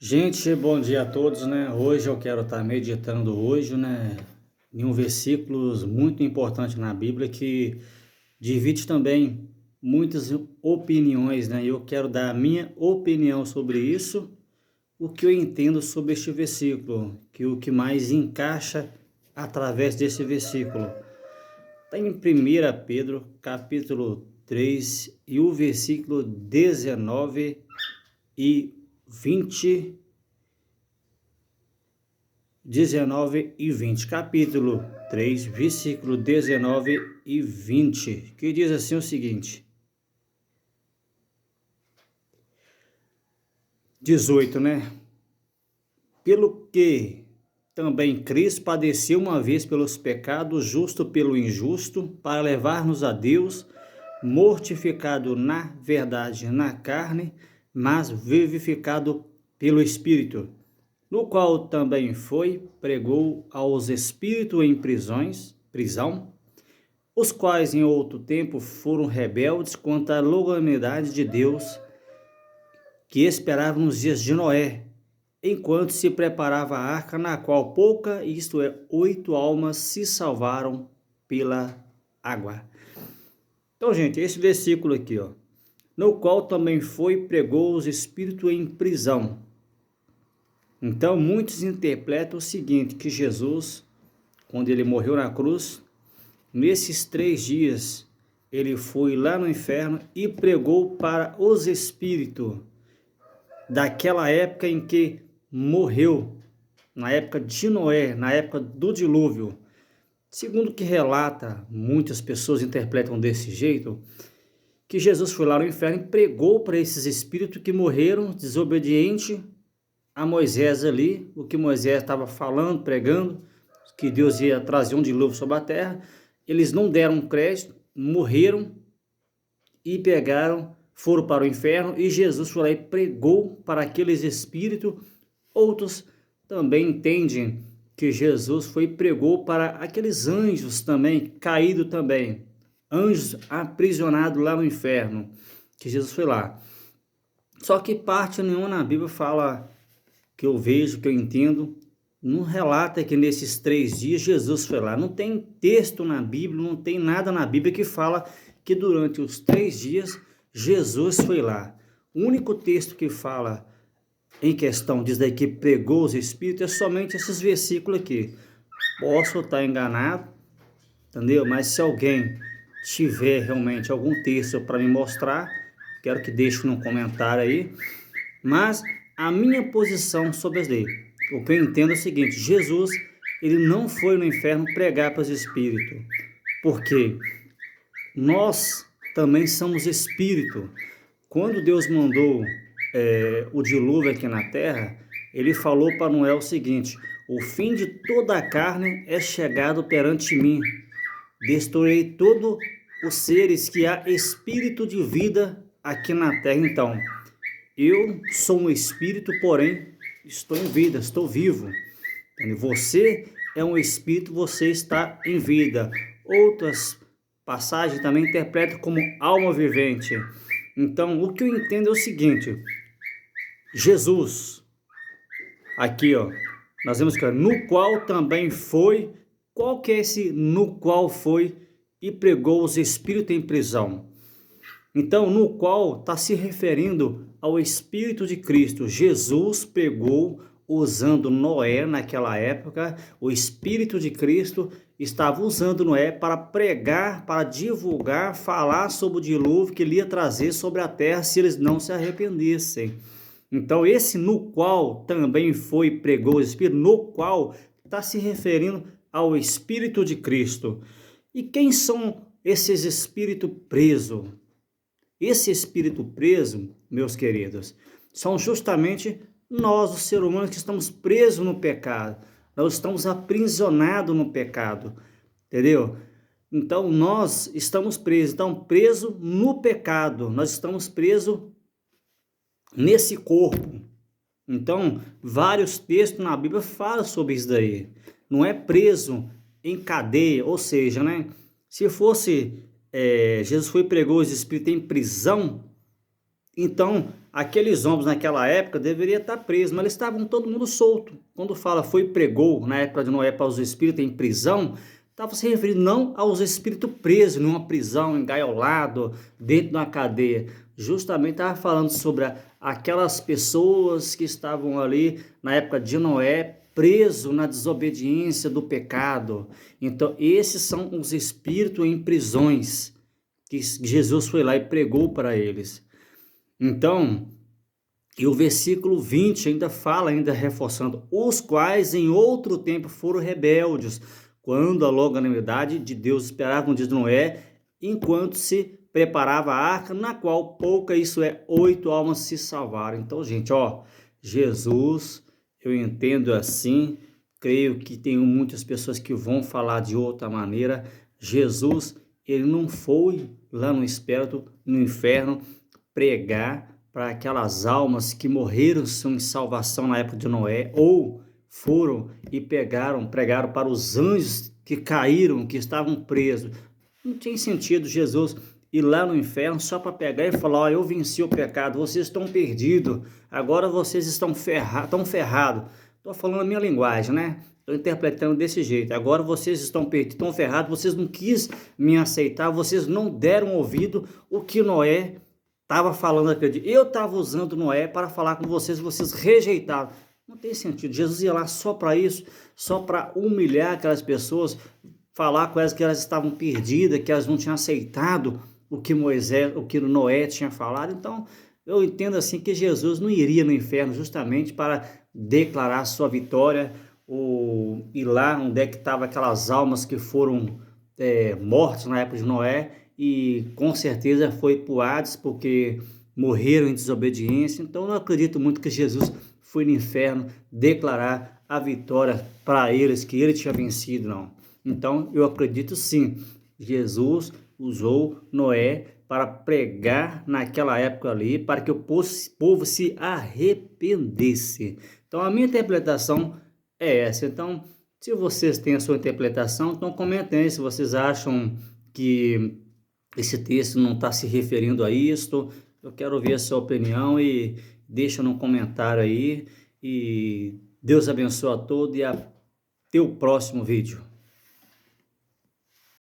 Gente, bom dia a todos, né? Hoje eu quero estar meditando hoje, né, em um versículo muito importante na Bíblia que divide também muitas opiniões, né? Eu quero dar a minha opinião sobre isso, o que eu entendo sobre este versículo, que o que mais encaixa através desse versículo. Está em 1 Pedro, capítulo 3, e o versículo 19 e 20 19 e 20, capítulo 3, versículo 19 e 20, que diz assim o seguinte: 18, né? Pelo que também Cristo padeceu uma vez pelos pecados, justo pelo injusto, para levar-nos a Deus, mortificado na verdade na carne, mas vivificado pelo Espírito, no qual também pregou aos espíritos em prisão, os quais em outro tempo foram rebeldes contra a longanimidade de Deus, que esperavam nos dias de Noé, enquanto se preparava a arca, na qual pouca, isto é, 8 almas se salvaram pela água. Então, gente, esse versículo aqui, ó, no qual também pregou os espíritos em prisão. Então, muitos interpretam o seguinte, que Jesus, quando ele morreu na cruz, nesses 3 dias, ele foi lá no inferno e pregou para os espíritos daquela época em que morreu, na época de Noé, na época do dilúvio. Segundo o que relata, muitas pessoas interpretam desse jeito, que Jesus foi lá no inferno e pregou para esses espíritos que morreram desobedientes a Moisés ali, o que Moisés estava falando, pregando, que Deus ia trazer um dilúvio sobre a terra. Eles não deram crédito, morreram e foram para o inferno, e Jesus foi lá e pregou para aqueles espíritos. Outros também entendem que Jesus foi e pregou para aqueles anjos também, caídos também, anjos aprisionados lá no inferno, que Jesus foi lá. Só que parte nenhuma na Bíblia fala, que eu vejo, que eu entendo, não relata que nesses 3 dias Jesus foi lá. Não tem texto na Bíblia, não tem nada na Bíblia que fala que durante os 3 dias Jesus foi lá. O único texto que fala em questão, diz daí que pregou os Espíritos, é somente esses versículos aqui. Posso estar enganado, entendeu? Mas se alguém tiver realmente algum texto para me mostrar, quero que deixe no comentário aí. Mas a minha posição sobre as leis, o que eu entendo é o seguinte: Jesus, ele não foi no inferno pregar para os espíritos, porque nós também somos espírito. Quando Deus mandou o dilúvio aqui na terra, ele falou para Noé o seguinte: o fim de toda a carne é chegado perante mim, destruirei todos os seres que há espírito de vida aqui na terra. Então, eu sou um espírito, porém estou em vida, estou vivo. Você é um espírito, você está em vida. Outras passagens também interpretam como alma vivente. Então, o que eu entendo é o seguinte: Jesus, aqui ó, nós vemos que no qual também qual que é esse no qual e pregou os espíritos em prisão? Então, no qual está se referindo ao Espírito de Cristo. Jesus pegou, usando Noé naquela época, o Espírito de Cristo estava usando Noé para pregar, para divulgar, falar sobre o dilúvio que ele ia trazer sobre a terra se eles não se arrependessem. Então, esse no qual também pregou o Espírito, no qual está se referindo ao Espírito de Cristo. E quem são esses espíritos presos? Esse espírito preso, meus queridos, são justamente nós, os seres humanos, que estamos presos no pecado. Nós estamos aprisionados no pecado, entendeu? Então, nós estamos presos. Então, presos no pecado. Nós estamos presos nesse corpo. Então, vários textos na Bíblia falam sobre isso daí. Não é preso em cadeia, ou seja, né? Se fosse... Jesus pregou os espíritos em prisão, então aqueles homens naquela época deveriam estar presos, mas eles estavam todo mundo solto. Quando fala foi e pregou, na época de Noé, para os espíritos em prisão, estava se referindo não aos espíritos presos numa prisão, engaiolado, dentro de uma cadeia. Justamente estava falando sobre aquelas pessoas que estavam ali na época de Noé, preso na desobediência do pecado. Então, esses são os espíritos em prisões que Jesus foi lá e pregou para eles. Então, e o versículo 20 ainda fala, ainda reforçando, os quais em outro tempo foram rebeldes, quando a longanimidade de Deus esperava no dia de Noé, enquanto se preparava a arca, na qual pouca, isso é, 8 almas se salvaram. Então, gente, Jesus, eu entendo assim, creio que tem muitas pessoas que vão falar de outra maneira. Jesus, ele não foi lá no inferno pregar para aquelas almas que morreram sem salvação na época de Noé, ou foram e pregaram para os anjos que caíram, que estavam presos. Não tem sentido Jesus ir lá no inferno só para pegar e falar, eu venci o pecado, vocês estão perdidos, agora vocês estão ferrados. Estou falando a minha linguagem, né? Estou interpretando desse jeito. Agora vocês estão perdidos, estão ferrados, vocês não quis me aceitar, vocês não deram ouvido o que Noé estava falando aquele dia. Eu estava usando Noé para falar com vocês, vocês rejeitaram. Não tem sentido. Jesus ia lá só para isso, só para humilhar aquelas pessoas, falar com elas que elas estavam perdidas, que elas não tinham aceitado o que Noé tinha falado. Então, eu entendo assim que Jesus não iria no inferno justamente para declarar sua vitória, ou ir lá onde é que estavam aquelas almas que foram mortas na época de Noé, e com certeza foi para o Hades, porque morreram em desobediência. Então, eu não acredito muito que Jesus foi no inferno declarar a vitória para eles, que ele tinha vencido, não. Então, eu acredito sim, Jesus usou Noé para pregar naquela época ali, para que o povo se arrependesse. Então, a minha interpretação é essa. Então, se vocês têm a sua interpretação, então comentem aí se vocês acham que esse texto não está se referindo a isto. Eu quero ouvir a sua opinião e deixa no comentário aí. E Deus abençoe a todos e até o próximo vídeo.